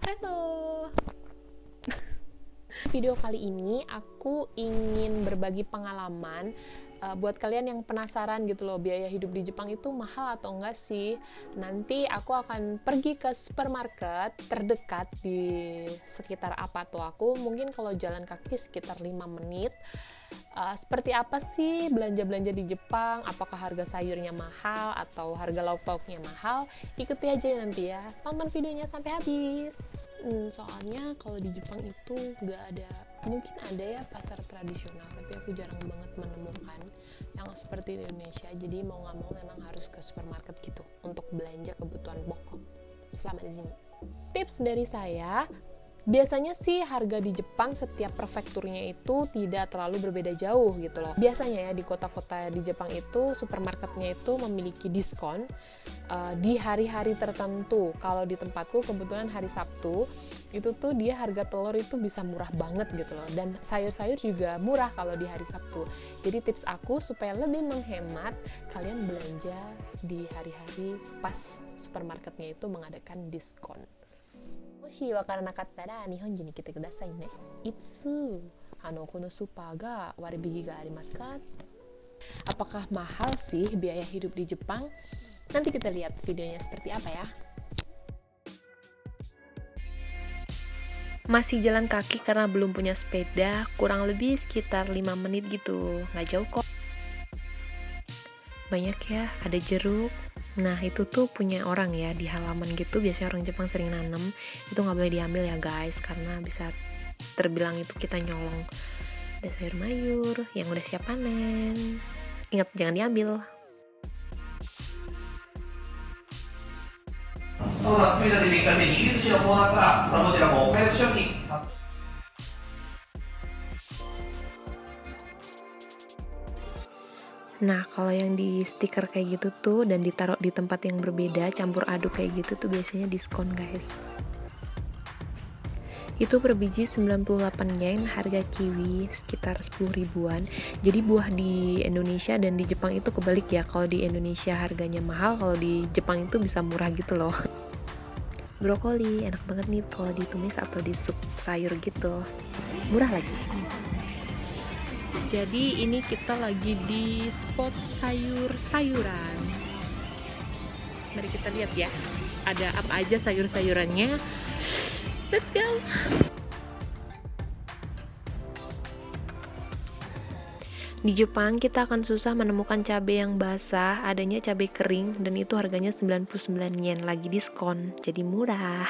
Halo. Video kali ini aku ingin berbagi pengalaman buat kalian yang penasaran gitu loh, biaya hidup di Jepang itu mahal atau enggak sih. Nanti aku akan pergi ke supermarket terdekat di sekitar apato aku, mungkin kalau jalan kaki sekitar 5 menit. Seperti apa sih belanja-belanja di Jepang, apakah harga sayurnya mahal atau harga lauk pauknya mahal. Ikuti aja nanti ya, tonton videonya sampai habis. Soalnya kalau di Jepang itu nggak ada, mungkin ada ya pasar tradisional, tapi aku jarang banget menemukan yang seperti di Indonesia. Jadi mau nggak mau memang harus ke supermarket gitu untuk belanja kebutuhan pokok selama di sini. Tips dari saya, biasanya sih harga di Jepang setiap prefekturnya itu tidak terlalu berbeda jauh gitu loh. Biasanya ya di kota-kota di Jepang itu supermarketnya itu memiliki diskon di hari-hari tertentu. Kalau di tempatku kebetulan hari Sabtu itu tuh dia harga telur itu bisa murah banget gitu loh. Dan sayur-sayur juga murah kalau di hari Sabtu. Jadi tips aku supaya lebih menghemat, kalian belanja di hari-hari pas supermarketnya itu mengadakan diskon. もしわからなかったら日本人に来てくださいね。いつこのスーパーが割引がありますか? Apakah mahal sih biaya hidup di Jepang? Nanti kita lihat videonya seperti apa ya. Masih jalan kaki karena belum punya sepeda, kurang lebih sekitar 5 menit gitu, nggak jauh kok. Banyak ya, ada jeruk. Nah itu tuh punya orang ya di halaman gitu, biasanya orang Jepang sering nanam. Itu nggak boleh diambil ya guys, karena bisa terbilang itu kita nyolong. Ada sayur mayur yang udah siap panen. Ingat jangan diambil. そうだ、隅田でできたて握り寿司のコーナーからさあどちらもお買い得商品。 Nah, kalau yang di stiker kayak gitu tuh dan ditaruh di tempat yang berbeda, campur aduk kayak gitu tuh biasanya diskon, guys. Itu per biji 98 yen, harga kiwi sekitar 10 ribuan. Jadi buah di Indonesia dan di Jepang itu kebalik ya. Kalau di Indonesia harganya mahal, kalau di Jepang itu bisa murah gitu loh. Brokoli enak banget nih kalau ditumis atau di sup sayur gitu. Murah lagi. Jadi ini kita lagi di spot sayur-sayuran. Mari kita lihat ya, ada apa aja sayur-sayurannya. Let's go! Di Jepang kita akan susah menemukan cabai yang basah, adanya cabai kering dan itu harganya 99 yen, lagi diskon, jadi murah.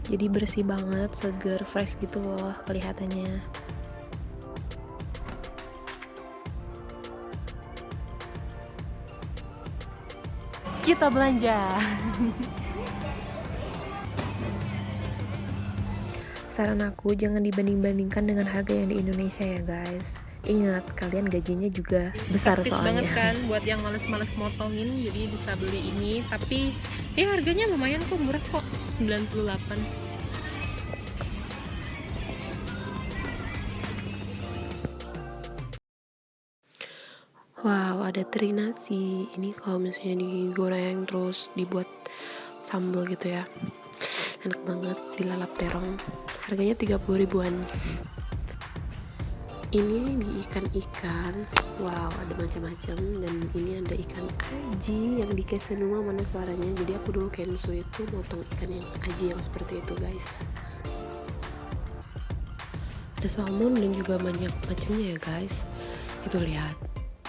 Jadi bersih banget, seger, fresh gitu loh kelihatannya. Kita belanja. Saran aku jangan dibanding-bandingkan dengan harga yang di Indonesia ya guys. Ingat, kalian gajinya juga besar praktis soalnya. Banget kan buat yang males-males motongin, jadi bisa beli ini. Tapi ya harganya lumayan kok, murah kok, 98. Wow, ada teri nasi. Ini kalau misalnya digoreng terus dibuat sambal gitu ya, enak banget, dilalap terong. Harganya 30 ribuan. Ini di ikan-ikan, wow ada macam-macam. Dan ini ada ikan aji yang di Kesenuma, mana suaranya. Jadi aku dulu Kensu itu motong ikan yang aji yang seperti itu guys. Ada salmon dan juga banyak macamnya ya guys. Itu lihat,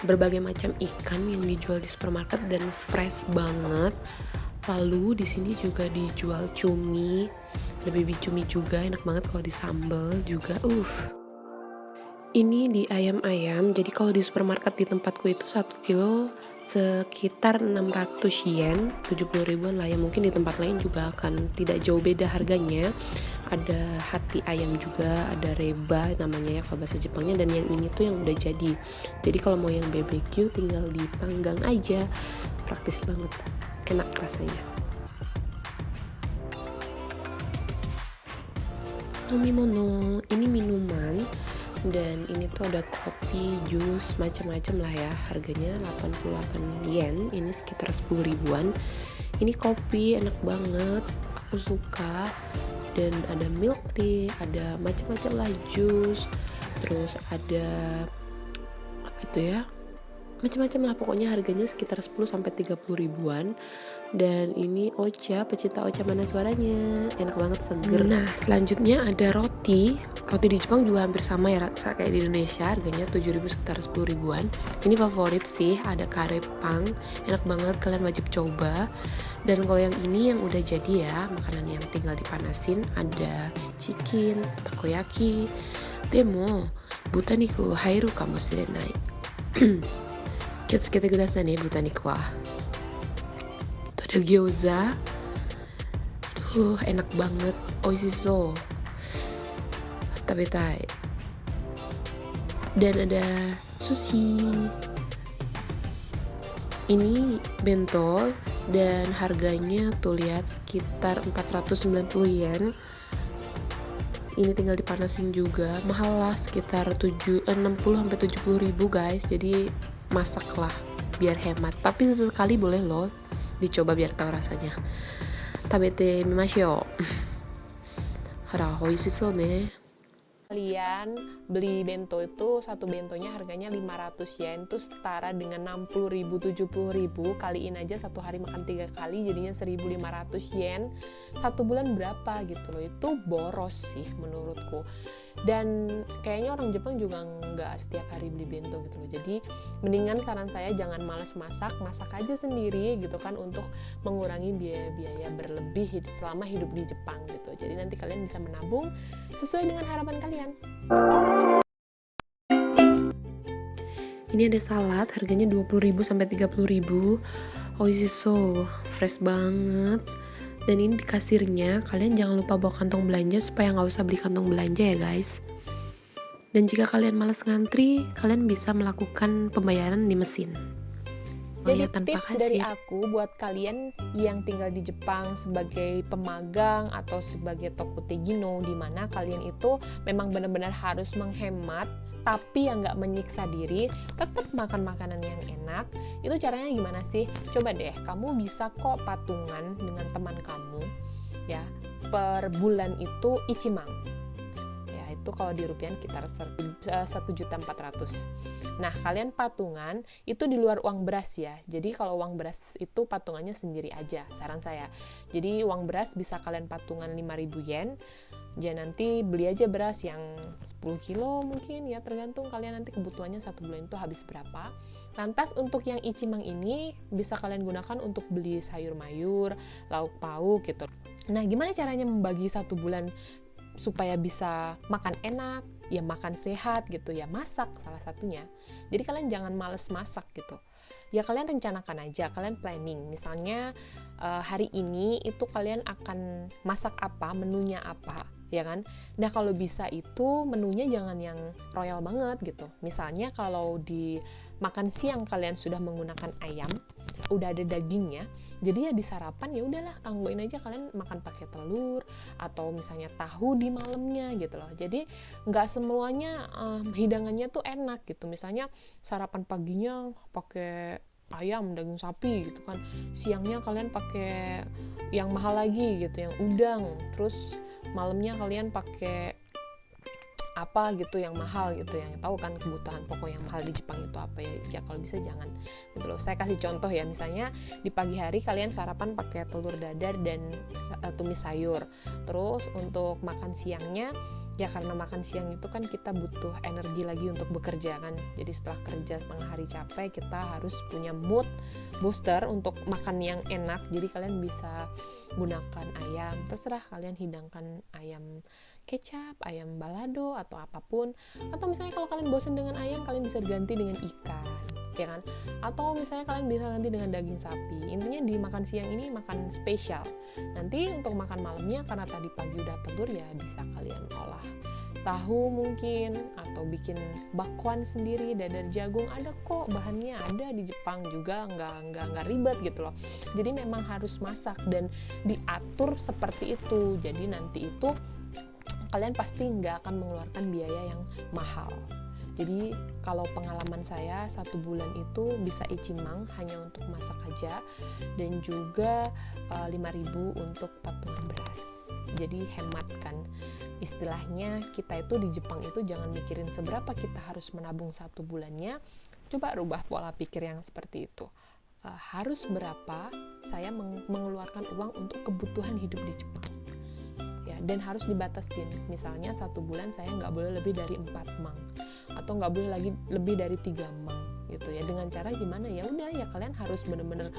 berbagai macam ikan yang dijual di supermarket dan fresh banget. Lalu di sini juga dijual cumi, ada baby cumi juga, enak banget kalau disambal juga. Ini di ayam-ayam, jadi kalau di supermarket di tempatku itu 1 kilo sekitar 600 yen, 70 ribuan lah ya. Mungkin di tempat lain juga akan tidak jauh beda harganya. Ada hati ayam juga, ada reba namanya ya kalau bahasa Jepangnya. Dan yang ini tuh yang udah jadi. Jadi kalau mau yang BBQ tinggal dipanggang aja, praktis banget, enak rasanya. Nomimono, ini minuman. Dan ini tuh ada kopi, jus, macam-macam lah ya. Harganya 88 yen, ini sekitar 10 ribuan. Ini kopi enak banget, aku suka. Dan ada milk tea, ada macam-macam lah, jus, terus ada apa itu ya, macam-macam lah pokoknya. Harganya sekitar 10-30 ribuan. Dan ini ocha, pecinta ocha mana suaranya, enak banget, seger. Nah selanjutnya ada roti di Jepang juga hampir sama ya rasa kayak di Indonesia, harganya 7.000 sekitar 10 ribuan. Ini favorit sih, ada kare pang, enak banget, kalian wajib coba. Dan kalau yang ini yang udah jadi ya, makanan yang tinggal dipanasin, ada chicken, takoyaki, demo, butaniku hairu kamoshirennai. Kitsukete kudasai ne butaniku wa. Ada gyoza, aduh enak banget, oishiso, tabetai. Dan ada sushi. Ini bento dan harganya tuh lihat sekitar 490 yen. Ini tinggal dipanasin juga, mahal lah, sekitar 60-70 ribu guys. Jadi masaklah biar hemat, tapi sesekali boleh loh dicoba biar tahu rasanya. Tabete mimashou. Hara, oishishou ne. Kalian beli bento itu, satu bentonya harganya 500 yen, itu setara dengan 60.000 70.000, kaliin aja satu hari makan 3 kali jadinya 1.500 yen. Satu bulan berapa gitu loh, itu boros sih menurutku. Dan kayaknya orang Jepang juga nggak setiap hari beli bento gitu loh. Jadi mendingan saran saya jangan malas masak aja sendiri gitu kan, untuk mengurangi biaya-biaya berlebih selama hidup di Jepang gitu. Jadi nanti kalian bisa menabung sesuai dengan harapan kalian. Ini ada salad, harganya 20.000 sampai 30.000. Oishiso, fresh banget. Dan ini di kasirnya, kalian jangan lupa bawa kantong belanja supaya nggak usah beli kantong belanja ya guys. Dan jika kalian malas ngantri, kalian bisa melakukan pembayaran di mesin. Jadi tanpa tips dari kasir. aku buat kalian yang tinggal di Jepang sebagai pemagang atau sebagai tokutegino, di mana kalian itu memang benar-benar harus menghemat tapi yang nggak menyiksa diri, tetap makan makanan yang enak. Itu caranya gimana sih? Coba deh, kamu bisa kok patungan dengan teman kamu ya, per bulan itu ichimang ya, itu kalau di rupiah sekitar 1.400.000. Nah kalian patungan itu di luar uang beras ya, jadi kalau uang beras itu patungannya sendiri aja, saran saya. Jadi uang beras bisa kalian patungan 5.000 yen. Jadi nanti beli aja beras yang 10 kilo mungkin ya, tergantung kalian nanti kebutuhannya satu bulan itu habis berapa. Lantas untuk yang ichimang ini bisa kalian gunakan untuk beli sayur mayur, lauk pauk gitu. Nah gimana caranya membagi satu bulan supaya bisa makan enak, ya makan sehat gitu ya, masak salah satunya. Jadi kalian jangan males masak gitu. Ya kalian rencanakan aja, kalian planning. Misalnya hari ini itu kalian akan masak apa, menunya apa, ya kan? Nah kalau bisa itu menunya jangan yang royal banget gitu. Misalnya kalau di makan siang kalian sudah menggunakan ayam, udah ada dagingnya, jadi ya di sarapan ya udahlah kanggoin aja kalian makan pakai telur atau misalnya tahu di malamnya gitu loh. Jadi nggak semuanya hidangannya tuh enak gitu. Misalnya sarapan paginya pakai ayam, daging sapi gitu kan, siangnya kalian pakai yang mahal lagi gitu, yang udang, terus malamnya kalian pakai apa gitu yang mahal gitu, yang tahu kan kebutuhan pokok yang mahal di Jepang itu apa ya, kalau bisa jangan gitu loh. Saya kasih contoh ya, misalnya di pagi hari kalian sarapan pakai telur dadar dan tumis sayur, terus untuk makan siangnya ya karena makan siang itu kan kita butuh energi lagi untuk bekerja kan, jadi setelah kerja setengah hari capek kita harus punya mood booster untuk makan yang enak. Jadi kalian bisa gunakan ayam, terserah kalian hidangkan ayam kecap, ayam balado atau apapun, atau misalnya kalau kalian bosan dengan ayam kalian bisa ganti dengan ikan ya kan, atau misalnya kalian bisa ganti dengan daging sapi. Intinya di makan siang ini makan spesial. Nanti untuk makan malamnya karena tadi pagi udah telur ya bisa kalian olah tahu mungkin, atau bikin bakwan sendiri, dadar jagung, ada kok bahannya, ada di Jepang juga, nggak ribet gitu loh. Jadi memang harus masak dan diatur seperti itu, jadi nanti itu kalian pasti nggak akan mengeluarkan biaya yang mahal. Jadi kalau pengalaman saya 1 bulan itu bisa icimang hanya untuk masak aja, dan juga 5.000 untuk patungan beras. Jadi hemat kan. Istilahnya kita itu di Jepang itu jangan mikirin seberapa kita harus menabung 1 bulannya. Coba rubah pola pikir yang seperti itu. Harus berapa saya mengeluarkan uang untuk kebutuhan hidup di Jepang. Ya, dan harus dibatasin. Misalnya 1 bulan saya nggak boleh lebih dari 4 mang, atau nggak boleh lagi lebih dari 3 mang gitu ya. Dengan cara gimana, ya udah ya kalian harus benar-benar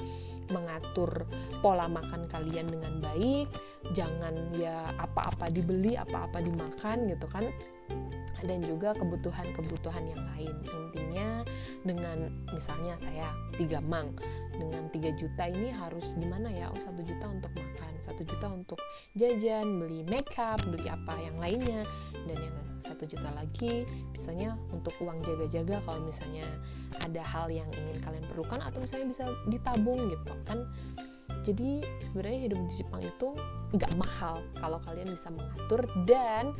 mengatur pola makan kalian dengan baik. Jangan ya apa-apa dibeli, apa-apa dimakan gitu kan. Dan juga kebutuhan-kebutuhan yang lain. Intinya dengan misalnya saya 3 mang, dengan 3 juta ini harus gimana ya, 1 juta untuk makan, 1 juta untuk jajan, beli makeup, beli apa yang lainnya, dan yang 1 juta lagi misalnya untuk uang jaga-jaga kalau misalnya ada hal yang ingin kalian perlukan, atau misalnya bisa ditabung gitu kan. Jadi sebenarnya hidup di Jepang itu nggak mahal kalau kalian bisa mengatur dan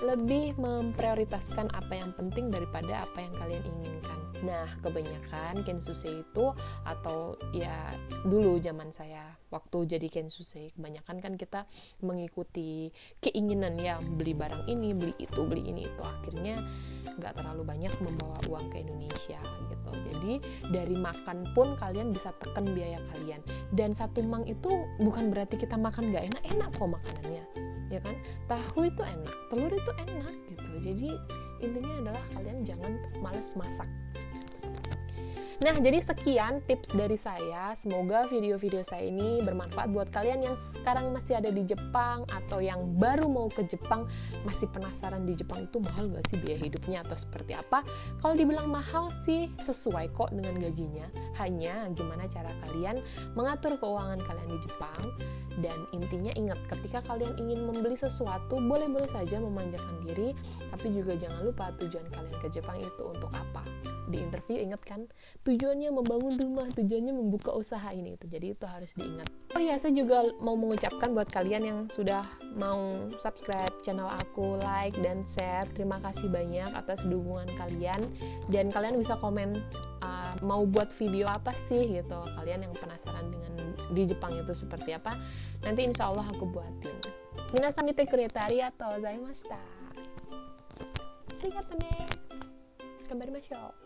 lebih memprioritaskan apa yang penting daripada apa yang kalian inginkan. Nah, kebanyakan kensusei itu, atau ya dulu zaman saya waktu jadi kensusei, kebanyakan kan kita mengikuti keinginan ya, beli barang ini, beli itu, beli ini itu. Akhirnya nggak terlalu banyak membawa uang ke Indonesia gitu. Jadi dari makan pun kalian bisa tekan biaya kalian. Dan 1 mang itu bukan berarti kita makan nggak enak, enak kok makanannya, ya kan? Tahu itu enak, telur itu enak gitu. Jadi intinya adalah kalian jangan males masak. Nah, jadi sekian tips dari saya. Semoga video-video saya ini bermanfaat buat kalian yang sekarang masih ada di Jepang, atau yang baru mau ke Jepang, masih penasaran di Jepang itu mahal gak sih biaya hidupnya atau seperti apa. Kalau dibilang mahal sih sesuai kok dengan gajinya. Hanya gimana cara kalian mengatur keuangan kalian di Jepang. Dan intinya ingat, ketika kalian ingin membeli sesuatu, boleh-boleh saja memanjakan diri, tapi juga jangan lupa tujuan kalian ke Jepang itu untuk apa. Di interview ingat kan, tujuannya membangun rumah, tujuannya membuka usaha ini itu. Jadi itu harus diingat. Oh iya, saya juga mau mengucapkan buat kalian yang sudah mau subscribe channel aku, like dan share. Terima kasih banyak atas dukungan kalian. Dan kalian bisa komen mau buat video apa sih gitu. Kalian yang penasaran dengan di Jepang itu seperti apa, nanti insya Allah aku buatin. Minasan mite kurete arigatou gozaimashita. Arigatou ne. Gambarimashou.